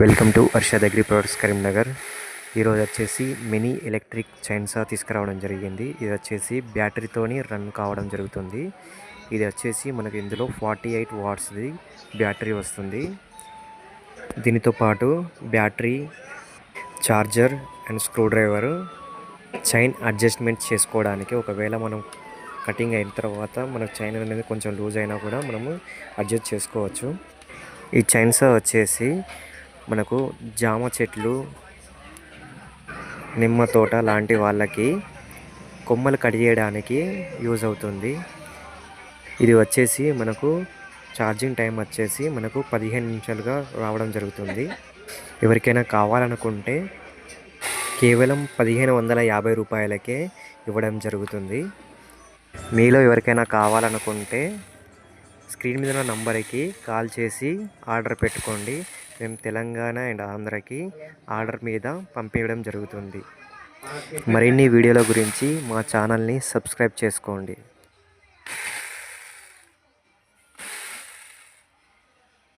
Welcome to Arshad agri products Karimnagar. ఈరోజు వచ్చేసి mini electric చైన్సా తీసుకురావడం జరిగింది. ఇది వచ్చేసి బ్యాటరీతోని రన్ కావడం జరుగుతుంది. ఇది వచ్చేసి మనకి ఇందులో 48 వాట్స్ది బ్యాటరీ వస్తుంది. దీనితో పాటు battery, charger and screw driver, chain adjustment చేసుకోవడానికి ఒకవేళ మనం కటింగ్ అయిన తర్వాత మన చైన్ అనేది కొంచెం లూజ్ అయినా కూడా మనము అడ్జస్ట్ చేసుకోవచ్చు. ఈ చైన్సా వచ్చేసి మనకు జామ చెట్లు, నిమ్మ తోట లాంటి వాళ్ళకి కొమ్మలు కట్ చేయడానికి యూజ్ అవుతుంది. ఇది వచ్చేసి మనకు ఛార్జింగ్ టైం వచ్చేసి మనకు 15 నిమిషాలుగా రావడం జరుగుతుంది. ఎవరికైనా కావాలనుకుంటే కేవలం 1550 రూపాయలకే ఇవ్వడం జరుగుతుంది. మీలో ఎవరికైనా కావాలనుకుంటే స్క్రీన్ మీద ఉన్న నంబర్కి కాల్ చేసి ఆర్డర్ పెట్టుకోండి. మేము తెలంగాణ అండ్ ఆంధ్రకి ఆర్డర్ మీద పంపించడం జరుగుతుంది. మరిన్ని వీడియోల గురించి మా ఛానల్ని సబ్స్క్రైబ్ చేసుకోండి.